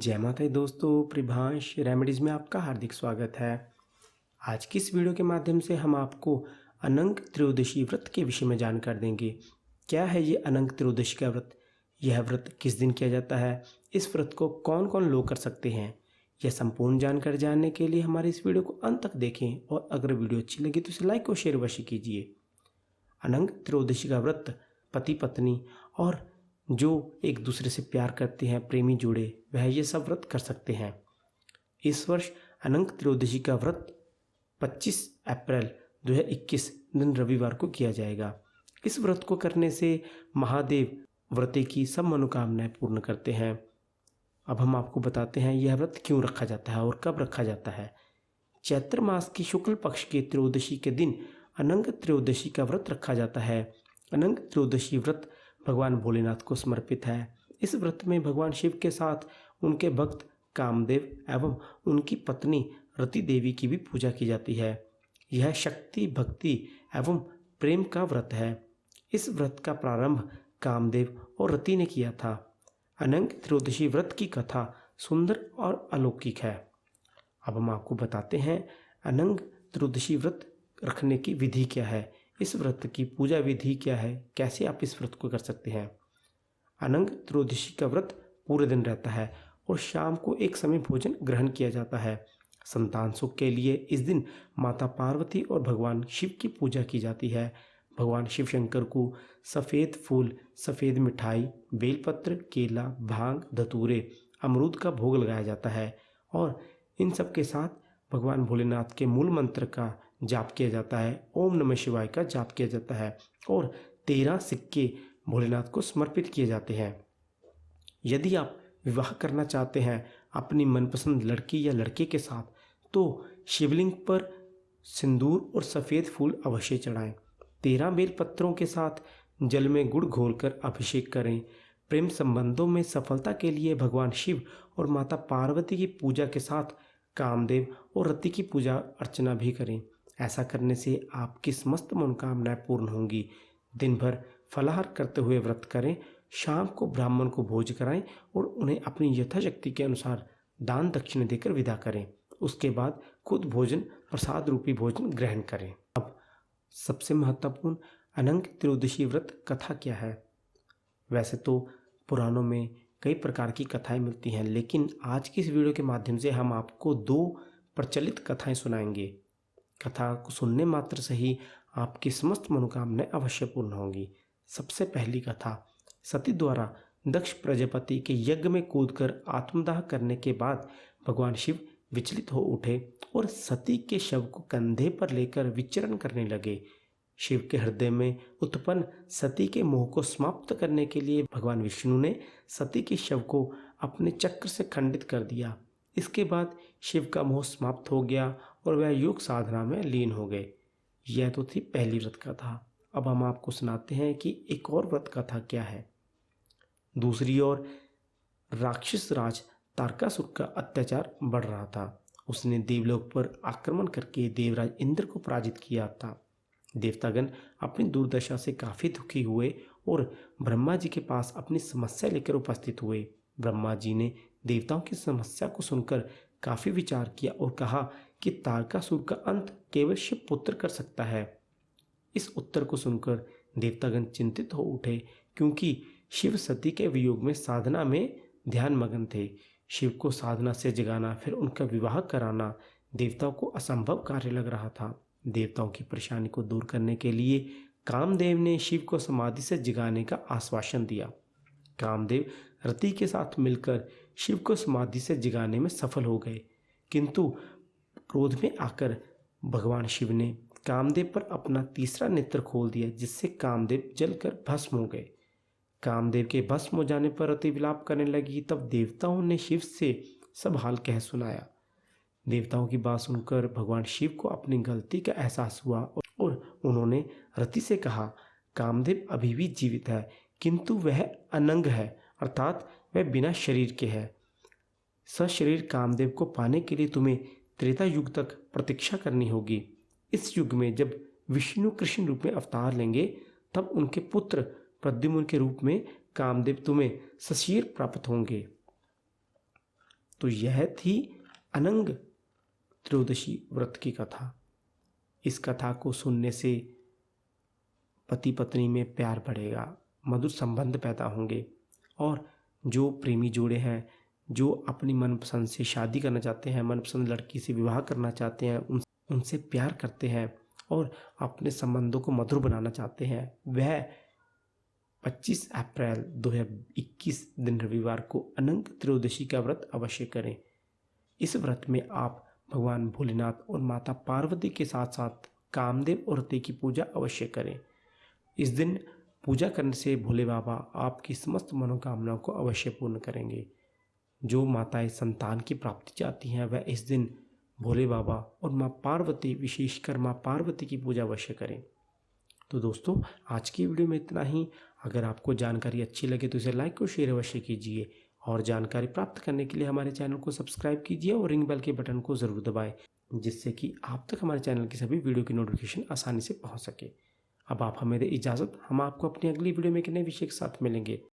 जय माता दी दोस्तों, प्रभांश रेमेडीज़ में आपका हार्दिक स्वागत है। आज की इस वीडियो के माध्यम से हम आपको अनंग त्रयोदशी व्रत के विषय में जानकारी देंगे। क्या है ये अनंग त्रयोदशी का व्रत? यह व्रत किस दिन किया जाता है? इस व्रत को कौन कौन लोग कर सकते हैं? यह संपूर्ण जानकारी जानने के लिए हमारे इस वीडियो को अंत तक देखें और अगर वीडियो अच्छी लगी तो इसे लाइक और शेयर अवश्य कीजिए। अनंग त्रयोदशी का व्रत पति पत्नी और जो एक दूसरे से प्यार करते हैं, प्रेमी जोड़े, वह ये सब व्रत कर सकते हैं। इस वर्ष अनंग त्रयोदशी का व्रत 25 अप्रैल 2021 दिन रविवार को किया जाएगा। इस व्रत को करने से महादेव व्रते की सब मनोकामनाएं पूर्ण करते हैं। अब हम आपको बताते हैं यह व्रत क्यों रखा जाता है और कब रखा जाता है। चैत्र मास की शुक्ल पक्ष के त्रयोदशी के दिन अनंग त्रयोदशी का व्रत रखा जाता है। अनंग त्रयोदशी व्रत भगवान भोलेनाथ को समर्पित है। इस व्रत में भगवान शिव के साथ उनके भक्त कामदेव एवं उनकी पत्नी रति देवी की भी पूजा की जाती है। यह शक्ति, भक्ति एवं प्रेम का व्रत है। इस व्रत का प्रारंभ कामदेव और रति ने किया था। अनंग त्रयोदशी व्रत की कथा सुंदर और अलौकिक है। अब हम आपको बताते हैं अनंग त्रयोदशी व्रत रखने की विधि क्या है, इस व्रत की पूजा विधि क्या है, कैसे आप इस व्रत को कर सकते हैं। अनंग त्रयोदशी का व्रत पूरे दिन रहता है और शाम को एक समय भोजन ग्रहण किया जाता है। संतान सुख के लिए इस दिन माता पार्वती और भगवान शिव की पूजा की जाती है। भगवान शिव शंकर को सफ़ेद फूल, सफ़ेद मिठाई, बेलपत्र, केला, भांग, धतूरे, अमरूद का भोग लगाया जाता है और इन सब के साथ भगवान भोलेनाथ के मूल मंत्र का जाप किया जाता है। ओम नमः शिवाय का जाप किया जाता है और 13 सिक्के भोलेनाथ को समर्पित किए जाते हैं। यदि आप विवाह करना चाहते हैं अपनी मनपसंद लड़की या लड़के के साथ, तो शिवलिंग पर सिंदूर और सफ़ेद फूल अवश्य चढ़ाएं। 13 बेल पत्रों के साथ जल में गुड़ घोलकर अभिषेक करें। प्रेम संबंधों में सफलता के लिए भगवान शिव और माता पार्वती की पूजा के साथ कामदेव और रति की पूजा अर्चना भी करें। ऐसा करने से आपकी समस्त मनोकामनाएं पूर्ण होंगी। दिन भर फलाहार करते हुए व्रत करें। शाम को ब्राह्मण को भोज कराएं और उन्हें अपनी यथाशक्ति के अनुसार दान दक्षिणा देकर विदा करें। उसके बाद खुद भोजन, प्रसाद रूपी भोजन ग्रहण करें। अब सबसे महत्वपूर्ण अनंग त्रयोदशी व्रत कथा क्या है। वैसे तो पुराणों में कई प्रकार की कथाएं मिलती हैं, लेकिन आज की इस वीडियो के माध्यम से हम आपको 2 प्रचलित कथाएं सुनाएंगे। कथा को सुनने मात्र से ही आपकी समस्त मनोकामनाएं अवश्य पूर्ण होंगी। सबसे पहली कथा, सती द्वारा दक्ष प्रजापति के यज्ञ में कूदकर आत्मदाह करने के बाद भगवान शिव विचलित हो उठे और सती के शव को कंधे पर लेकर विचरण करने लगे। शिव के हृदय में उत्पन्न सती के मोह को समाप्त करने के लिए भगवान विष्णु ने सती के शव को अपने चक्र से खंडित कर दिया। इसके बाद शिव का मोह समाप्त हो गया और वह योग साधना में लीन हो गए। यह तो थी पहली व्रत कथा। अब हम आपको सुनाते हैं कि एक और व्रत कथा क्या है। दूसरी ओर राक्षस राज तारकासुर का अत्याचार बढ़ रहा था। उसने देवलोक पर आक्रमण करके देवराज इंद्र को पराजित किया था। देवतागण अपनी दुर्दशा से काफी दुखी हुए और ब्रह्मा जी के पास अपनी समस्या लेकर उपस्थित हुए। ब्रह्मा जी ने देवताओं की समस्या को सुनकर काफी विचार किया और कहा कि तारकासुर का अंत केवल शिव पुत्र कर सकता है। इस उत्तर को सुनकर देवतागण चिंतित हो उठे, क्योंकि शिव सती के वियोग में साधना में ध्यान मग्न थे। शिव को साधना से जगाना, फिर उनका विवाह कराना देवताओं को असंभव कार्य लग रहा था। देवताओं की परेशानी को दूर करने के लिए कामदेव ने शिव को समाधि से जगाने का आश्वासन दिया। कामदेव रति के साथ मिलकर शिव को समाधि से जगाने में सफल हो गए, किंतु क्रोध में आकर भगवान शिव ने कामदेव पर अपना तीसरा नेत्र खोल दिया, जिससे कामदेव जलकर भस्म हो गए। कामदेव के भस्म हो जाने पर रति विलाप करने लगी। तब देवताओं ने शिव से सब हाल कह सुनाया। देवताओं की बात सुनकर भगवान शिव को अपनी गलती का एहसास हुआ और उन्होंने रति से कहा, कामदेव अभी भी जीवित है, किंतु वह अनंग है, अर्थात वह बिना शरीर के है। सशरीर कामदेव को पाने के लिए तुम्हें त्रेता युग तक प्रतीक्षा करनी होगी। इस युग में जब विष्णु कृष्ण रूप में अवतार लेंगे, तब उनके पुत्र प्रद्युम्न के रूप में कामदेव तुम्हें सशीर प्राप्त होंगे। तो यह थी अनंग त्रयोदशी व्रत की कथा। इस कथा को सुनने से पति पत्नी में प्यार बढ़ेगा, मधुर संबंध पैदा होंगे और जो प्रेमी जोड़े हैं, जो अपनी मनपसंद से शादी करना चाहते हैं, मनपसंद लड़की से विवाह करना चाहते हैं, उनसे प्यार करते हैं और अपने संबंधों को मधुर बनाना चाहते हैं, वह 25 अप्रैल 2021 दिन रविवार को अनंत त्रयोदशी का व्रत अवश्य करें। इस व्रत में आप भगवान भोलेनाथ और माता पार्वती के साथ साथ कामदेव और रति की पूजा अवश्य करें। इस दिन पूजा करने से भोले बाबा आपकी समस्त मनोकामनाओं को अवश्य पूर्ण करेंगे। जो माताएं संतान की प्राप्ति चाहती हैं वह इस दिन भोले बाबा और माँ पार्वती, विशेषकर माँ पार्वती की पूजा अवश्य करें। तो दोस्तों, आज की वीडियो में इतना ही। अगर आपको जानकारी अच्छी लगे तो इसे लाइक और शेयर अवश्य कीजिए और जानकारी प्राप्त करने के लिए हमारे चैनल को सब्सक्राइब कीजिए और रिंग बेल के बटन को ज़रूर दबाएं, जिससे कि आप तक हमारे चैनल की सभी वीडियो की नोटिफिकेशन आसानी से पहुंच सके। अब आप हमें दें इजाज़त, हम आपको अपनी अगली वीडियो में एक नए विषय के साथ मिलेंगे।